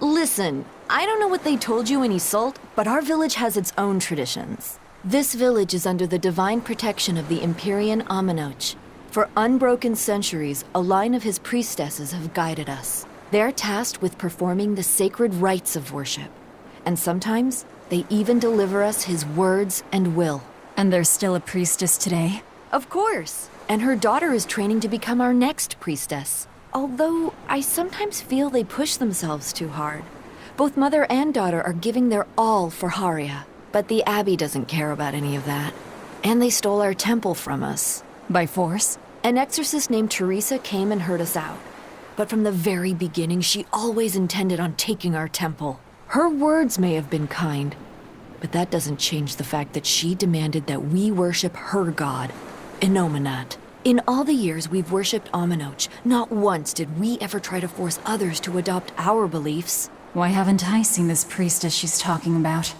Listen, I don't know what they told you in Isolt, but our village has its own traditions. This village is under the divine protection of the Empreyan Amenoch. For unbroken centuries, a line of his priestesses have guided us. They're tasked with performing the sacred rites of worship. And sometimes, they even deliver us his words and will. And there's still a priestess today? Of course. And her daughter is training to become our next priestess. Although, I sometimes feel they push themselves too hard. Both mother and daughter are giving their all for Haria. But the Abbey doesn't care about any of that. And they stole our temple from us. By force? An exorcist named Teresa came and heard us out. But from the very beginning, she always intended on taking our temple. Her words may have been kind, but that doesn't change the fact that she demanded that we worship her god, Inominat. In all the years we've worshipped Amenoch, not once did we ever try to force others to adopt our beliefs. Why haven't I seen this priestess she's talking about?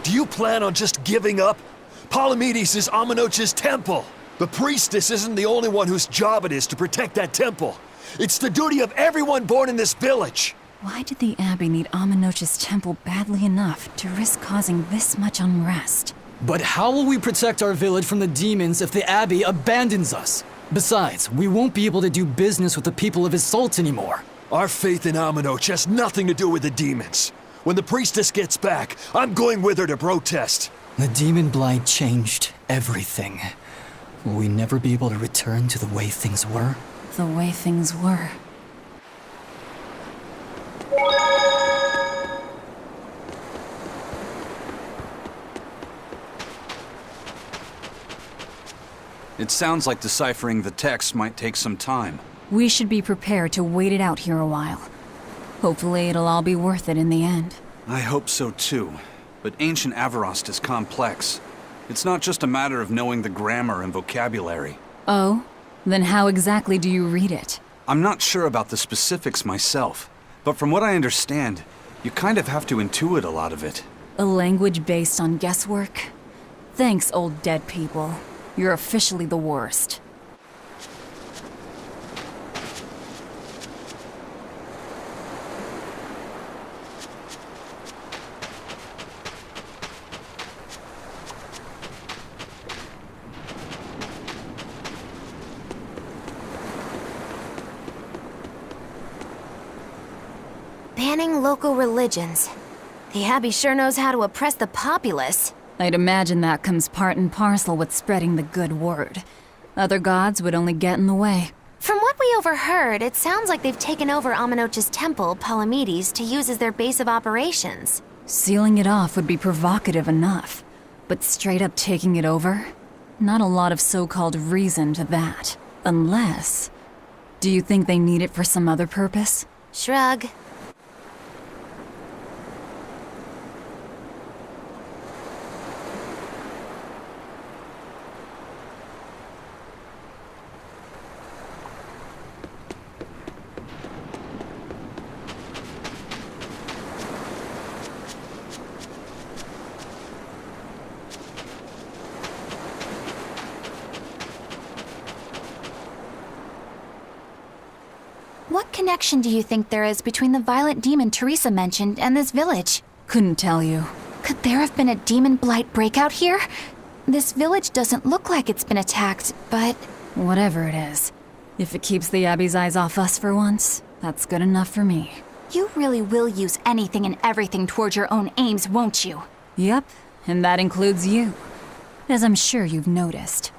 Do you plan on just giving up? Palamedes is Amenoch's temple. The priestess isn't the only one whose job it is to protect that temple. It's the duty of everyone born in this village. Why did the Abbey need Amenoch's temple badly enough to risk causing this much unrest? But how will we protect our village from the demons if the Abbey abandons us? Besides, we won't be able to do business with the people of Isolt anymore. Our faith in Amenoch has nothing to do with the demons. When the priestess gets back, I'm going with her to protest. The demon blight changed everything. Will we never be able to return to the way things were? The way things were. It sounds like deciphering the text might take some time. We should be prepared to wait it out here a while. Hopefully it'll all be worth it in the end. I hope so too, but ancient Avarost is complex. It's not just a matter of knowing the grammar and vocabulary. Oh? Then how exactly do you read it? I'm not sure about the specifics myself, but from what I understand, you kind of have to intuit a lot of it. A language based on guesswork? Thanks, old dead people. You're officially the worst. Banning local religions. The Abbey sure knows how to oppress the populace. I'd imagine that comes part and parcel with spreading the good word. Other gods would only get in the way. From what we overheard, it sounds like they've taken over Amenoch's temple, Palamedes, to use as their base of operations. Sealing it off would be provocative enough, but straight up taking it over? Not a lot of so-called reason to that. Unless... Do you think they need it for some other purpose? Shrug. What connection do you think there is between the violent demon Teresa mentioned and this village? Couldn't tell you. Could there have been a demon blight breakout here? This village doesn't look like it's been attacked, but... Whatever it is. If it keeps the Abbey's eyes off us for once, that's good enough for me. You really will use anything and everything towards your own aims, won't you? Yep, and that includes you. As I'm sure you've noticed.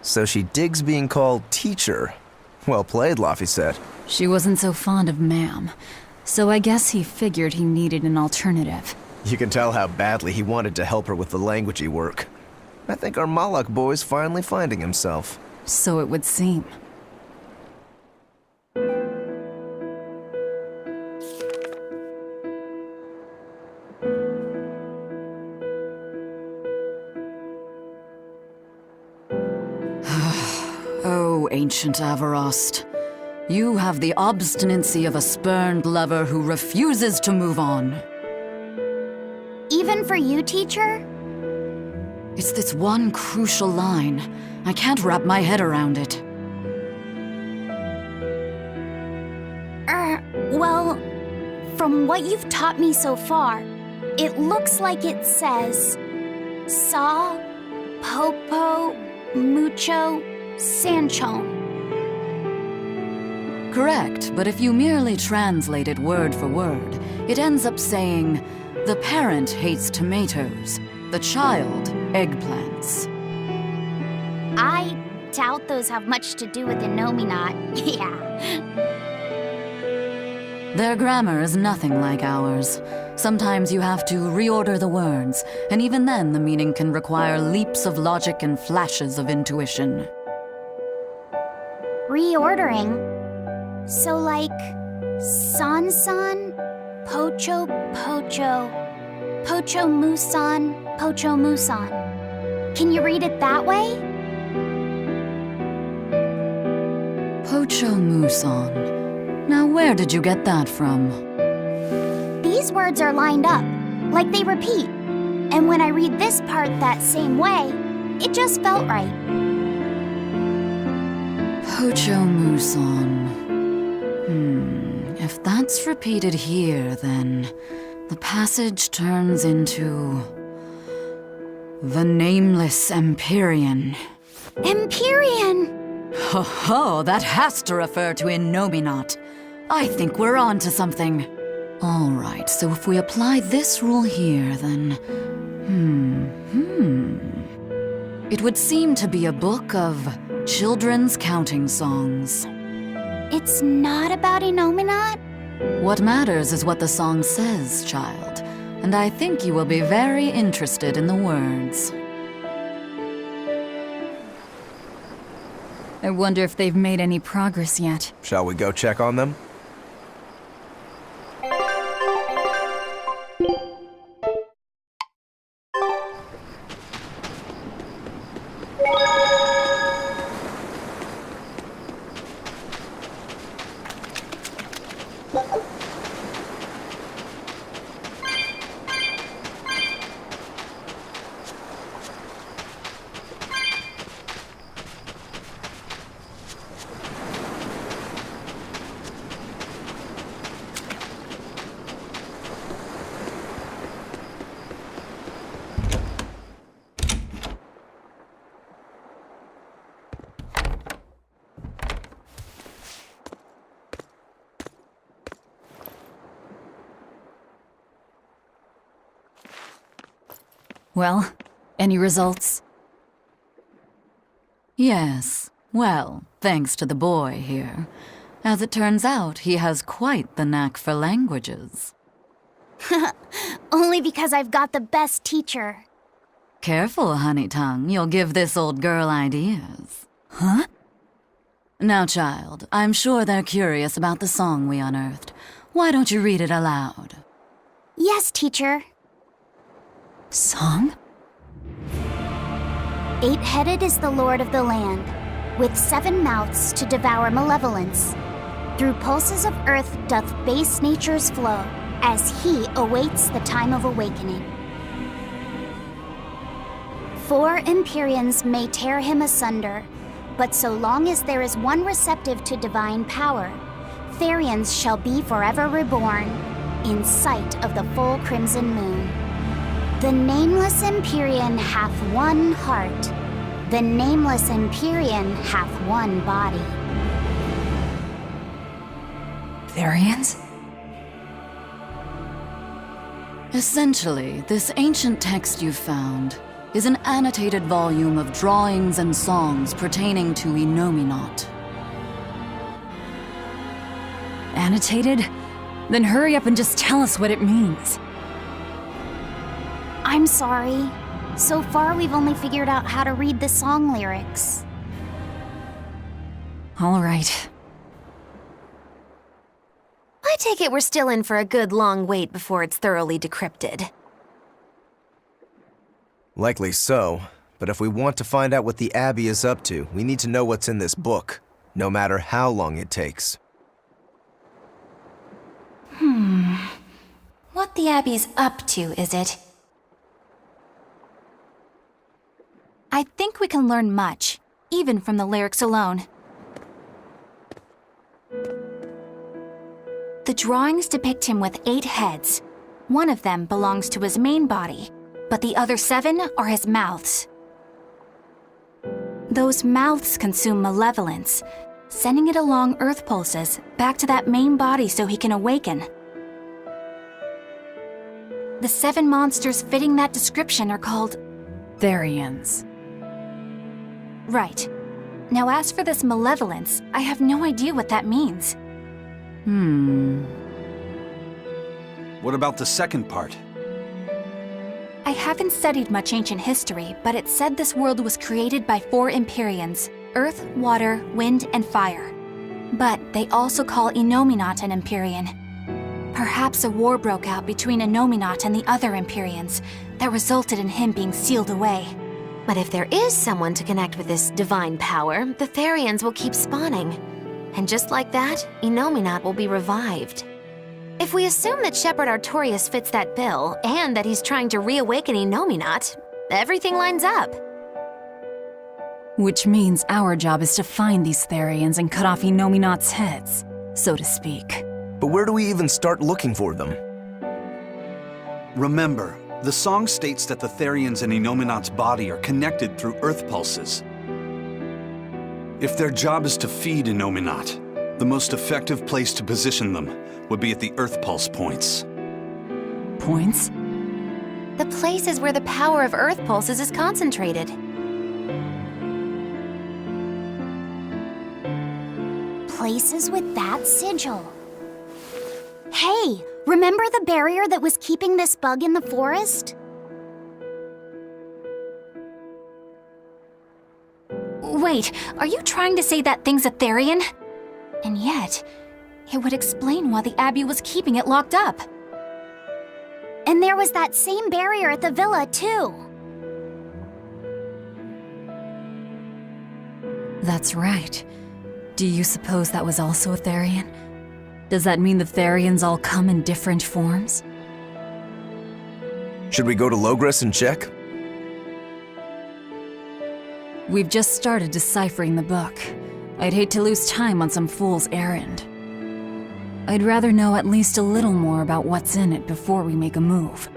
So she digs being called teacher. Well played, Laphicet. She wasn't so fond of ma'am, so I guess he figured he needed an alternative. You can tell how badly he wanted to help her with the languagey work. I think our Malak boy's finally finding himself. So it would seem. Oh, ancient Avarost. You have the obstinacy of a spurned lover who refuses to move on. Even for you, teacher? It's this one crucial line. I can't wrap my head around it. Well, from what you've taught me so far, it looks like it says... Saw, Popo, Mucho, Sanchon. Correct, but if you merely translate it word for word, it ends up saying, the parent hates tomatoes, the child eggplants. I doubt those have much to do with the Nominat. Yeah. Their grammar is nothing like ours. Sometimes you have to reorder the words, and even then the meaning can require leaps of logic and flashes of intuition. Reordering? So like... San-san, Pocho Pocho, Pocho Musan, Pocho Musan. Can you read it that way? Pocho Muson. Now where did you get that from? These words are lined up, like they repeat. And when I read this part that same way, it just felt right. Pocho Muson. If that's repeated here, then the passage turns into... the Nameless Empreyan. Empreyan! Ho ho, that has to refer to Innominat. I think we're on to something. All right, so if we apply this rule here, then... It would seem to be a book of children's counting songs. It's not about Innominat? What matters is what the song says, child. And I think you will be very interested in the words. I wonder if they've made any progress yet. Shall we go check on them? Well, any results? Yes, Well, thanks to the boy here. As it turns out, he has quite the knack for languages. Only because I've got the best teacher. Careful, honey tongue, you'll give this old girl ideas. Huh? Now, child, I'm sure they're curious about the song we unearthed. Why don't you read it aloud? Yes, teacher. Song? 8-headed is the lord of the land, with 7 mouths to devour malevolence. Through pulses of earth doth base nature's flow, as he awaits the time of awakening. 4 Emperians may tear him asunder, but so long as there is one receptive to divine power, Therians shall be forever reborn, in sight of the full crimson moon. The Nameless Empreyan hath one heart. The Nameless Empreyan hath one body. Therians? Essentially, this ancient text you found is an annotated volume of drawings and songs pertaining to Innominat. Annotated? Then hurry up and just tell us what it means. I'm sorry. So far, we've only figured out how to read the song lyrics. All right. I take it we're still in for a good long wait before it's thoroughly decrypted. Likely so, but if we want to find out what the Abbey is up to, we need to know what's in this book, no matter how long it takes. What the Abbey's up to, is it? I think we can learn much, even from the lyrics alone. The drawings depict him with 8 heads. One of them belongs to his main body, but the other 7 are his mouths. Those mouths consume malevolence, sending it along earth pulses back to that main body so he can awaken. The 7 monsters fitting that description are called Therians. Right. Now as for this malevolence, I have no idea what that means. What about the second part? I haven't studied much ancient history, but it said this world was created by 4 Emperians: earth, water, wind, and fire. But they also call Innominat an Empreyan. Perhaps a war broke out between Innominat and the other Emperians that resulted in him being sealed away. But if there is someone to connect with this divine power, the Therians will keep spawning. And just like that, Innominat will be revived. If we assume that Shepherd Artorius fits that bill, and that he's trying to reawaken Innominat, everything lines up. Which means our job is to find these Therians and cut off Innominat's heads, so to speak. But where do we even start looking for them? Remember, the song states that the Therians in Innominat's body are connected through earth pulses. If their job is to feed Innominat, the most effective place to position them would be at the earth pulse points. Points? The place is where the power of Earth pulses is concentrated. Places with that sigil. Hey, remember the barrier that was keeping this bug in the forest? Wait, are you trying to say that thing's a Therian? And yet, it would explain why the Abbey was keeping it locked up. And there was that same barrier at the villa, too. That's right. Do you suppose that was also a Therian? Does that mean the Therians all come in different forms? Should we go to Logres and check? We've just started deciphering the book. I'd hate to lose time on some fool's errand. I'd rather know at least a little more about what's in it before we make a move.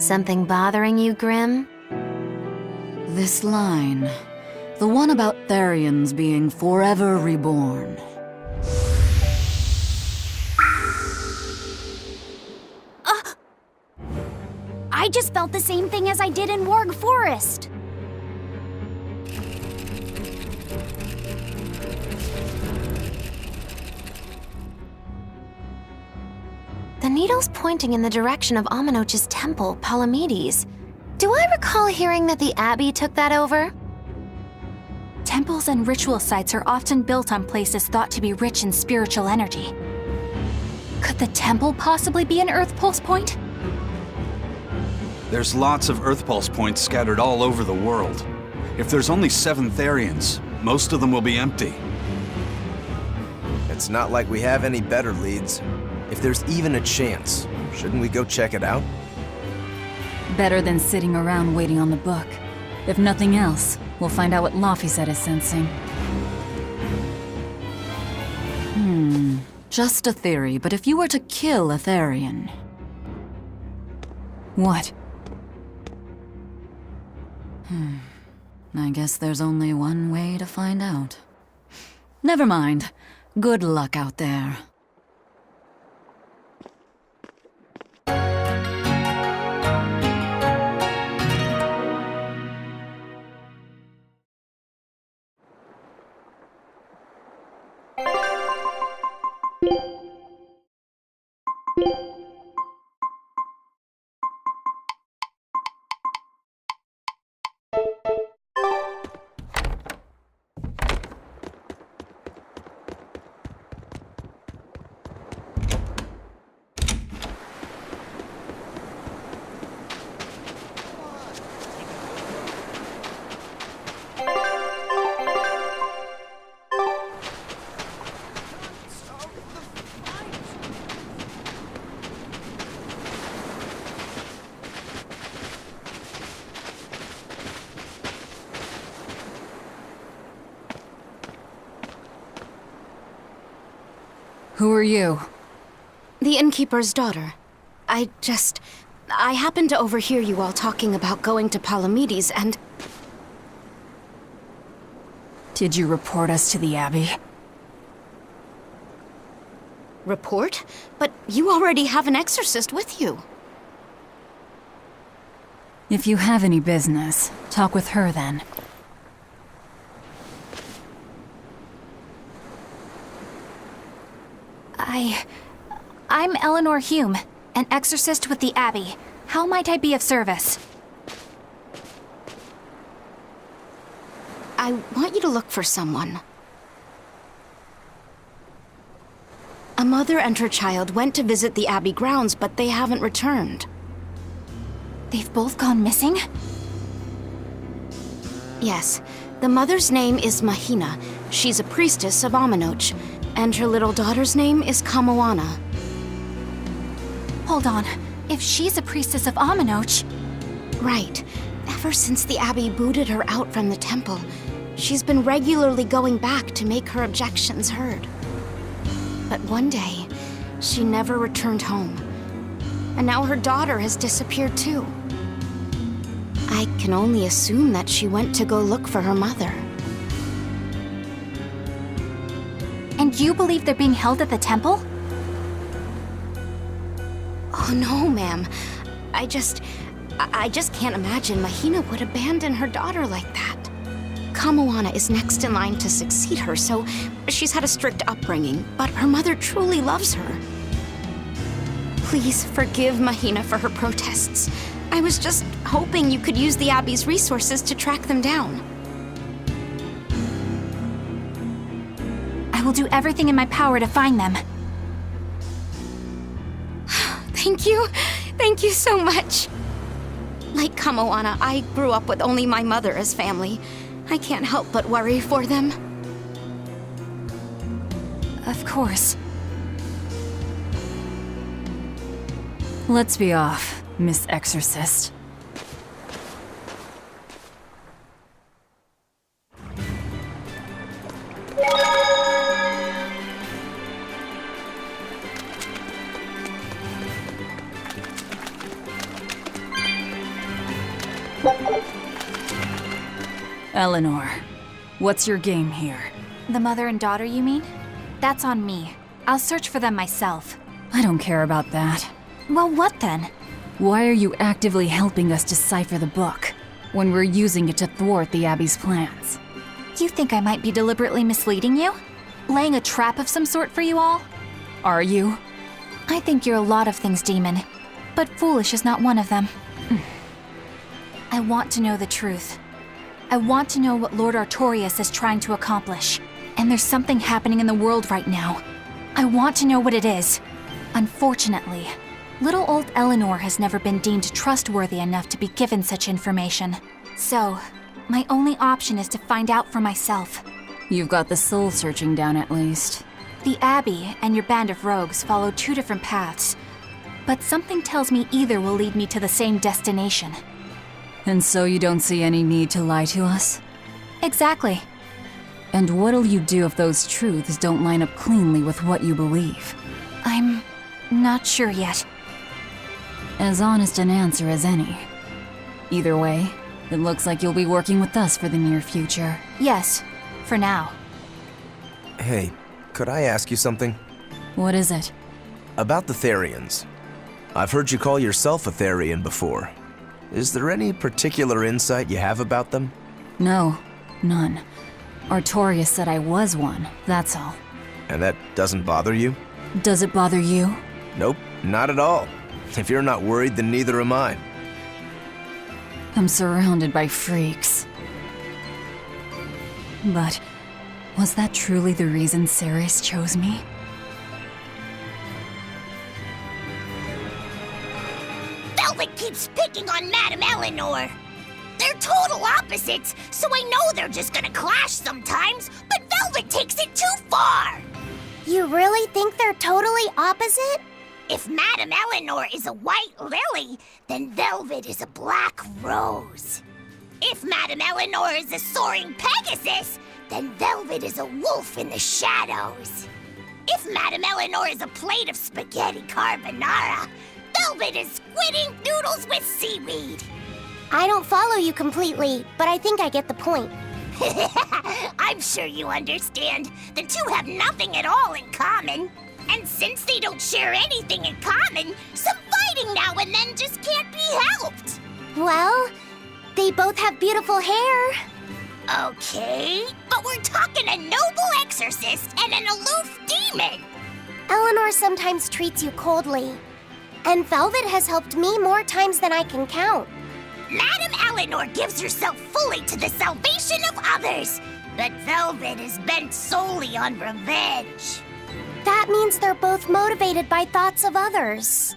Something bothering you, Grim? This line, the one about Therians being forever reborn. I I just felt the same thing as I did in Warg Forest. The needle's pointing in the direction of Amenoch's temple, Palamedes. Do I recall hearing that the Abbey took that over? Temples and ritual sites are often built on places thought to be rich in spiritual energy. Could the temple possibly be an Earth Pulse point? There's lots of Earth Pulse points scattered all over the world. If there's only 7 Therians, most of them will be empty. It's not like we have any better leads. If there's even a chance, shouldn't we go check it out? Better than sitting around waiting on the book. If nothing else, we'll find out what Laphicet is sensing. Just a theory, but if you were to kill a Therian... What? I guess there's only one way to find out. Never mind. Good luck out there. Who are you? The innkeeper's daughter. I happened to overhear you all talking about going to Palamedes and... Did you report us to the Abbey? Report? But you already have an exorcist with you. If you have any business, talk with her then. I'm Eleanor Hume, an exorcist with the Abbey. How might I be of service? I want you to look for someone. A mother and her child went to visit the Abbey grounds, but they haven't returned. They've both gone missing? Yes. The mother's name is Mahina. She's a priestess of Amenoch. And her little daughter's name is Kamoana. Hold on. If she's a priestess of Amenoch... Right. Ever since the Abbey booted her out from the temple, she's been regularly going back to make her objections heard. But one day, she never returned home. And now her daughter has disappeared too. I can only assume that she went to go look for her mother. And you believe they're being held at the temple? Oh no, ma'am. I just can't imagine Mahina would abandon her daughter like that. Kamoana is next in line to succeed her, so she's had a strict upbringing, but her mother truly loves her. Please forgive Mahina for her protests. I was just hoping you could use the Abbey's resources to track them down. I will do everything in my power to find them. Thank you. Thank you so much. Like Kamoana, I grew up with only my mother as family. I can't help but worry for them. Of course. Let's be off, Miss Exorcist. Eleanor, what's your game here? The mother and daughter, you mean? That's on me. I'll search for them myself. I don't care about that. Well, what then? Why are you actively helping us decipher the book when we're using it to thwart the Abbey's plans? You think I might be deliberately misleading you? Laying a trap of some sort for you all? Are you? I think you're a lot of things, Demon. But foolish is not one of them. I want to know the truth. I want to know what Lord Artorias is trying to accomplish. And there's something happening in the world right now. I want to know what it is. Unfortunately, little old Eleanor has never been deemed trustworthy enough to be given such information. So, my only option is to find out for myself. You've got the soul searching down at least. The Abbey and your band of rogues follow two different paths, but something tells me either will lead me to the same destination. And so you don't see any need to lie to us? Exactly. And what'll you do if those truths don't line up cleanly with what you believe? I'm not sure yet. As honest an answer as any. Either way, it looks like you'll be working with us for the near future. Yes, for now. Hey, could I ask you something? What is it? About the Therians. I've heard you call yourself a Therian before. Is there any particular insight you have about them? No, none. Artorias said I was one, that's all. And that doesn't bother you? Does it bother you? Nope, not at all. If you're not worried, then neither am I. I'm surrounded by freaks. But was that truly the reason Ceres chose me? Velvet keeps picking on Madame Eleanor. They're total opposites, so I know they're just gonna clash sometimes, but Velvet takes it too far! You really think they're totally opposite? If Madame Eleanor is a white lily, then Velvet is a black rose. If Madame Eleanor is a soaring Pegasus, then Velvet is a wolf in the shadows. If Madame Eleanor is a plate of spaghetti carbonara, Velvet is squid ink noodles with seaweed. I don't follow you completely, but I think I get the point. I'm sure you understand. The two have nothing at all in common. And since they don't share anything in common, some fighting now and then just can't be helped. Well, they both have beautiful hair. Okay, but we're talking a noble exorcist and an aloof demon. Eleanor sometimes treats you coldly, and Velvet has helped me more times than I can count. Madame Eleanor gives herself fully to the salvation of others, but Velvet is bent solely on revenge. That means they're both motivated by thoughts of others.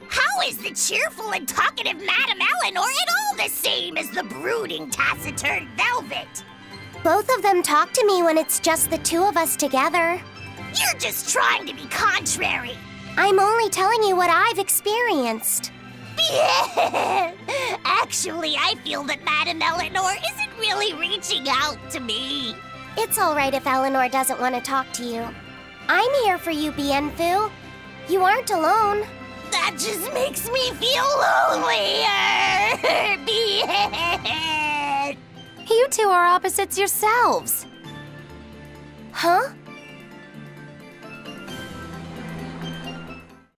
How is the cheerful and talkative Madame Eleanor at all the same as the brooding, taciturn Velvet? Both of them talk to me when it's just the two of us together. You're just trying to be contrary. I'm only telling you what I've experienced. Actually, I feel that Madame Eleanor isn't really reaching out to me. It's all right if Eleanor doesn't want to talk to you. I'm here for you, Bienfu. You aren't alone. That just makes me feel lonelier. You two are opposites yourselves. Huh?